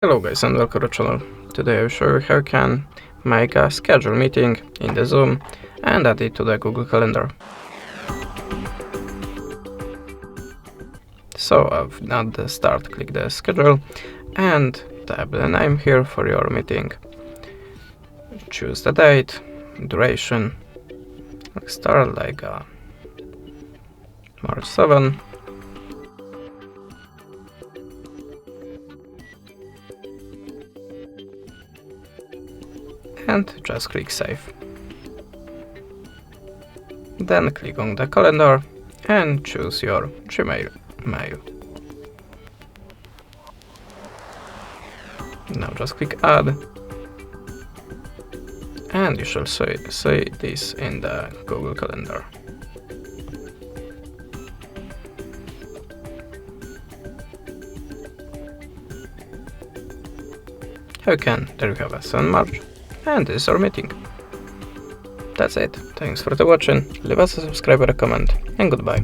Hello guys and welcome to the channel. Today I will show you how you can make a schedule meeting in the Zoom and add it to the Google Calendar. So at the start click the schedule and type the name here for your meeting. Choose the date, duration, start like March 7. And just click save. Then click on the calendar and choose your Gmail mail. Now just click add and you shall see this in the Google Calendar. There you have a 7 March. And this is our meeting. That's it. Thanks for watching. Leave us a subscribe or a comment, and goodbye.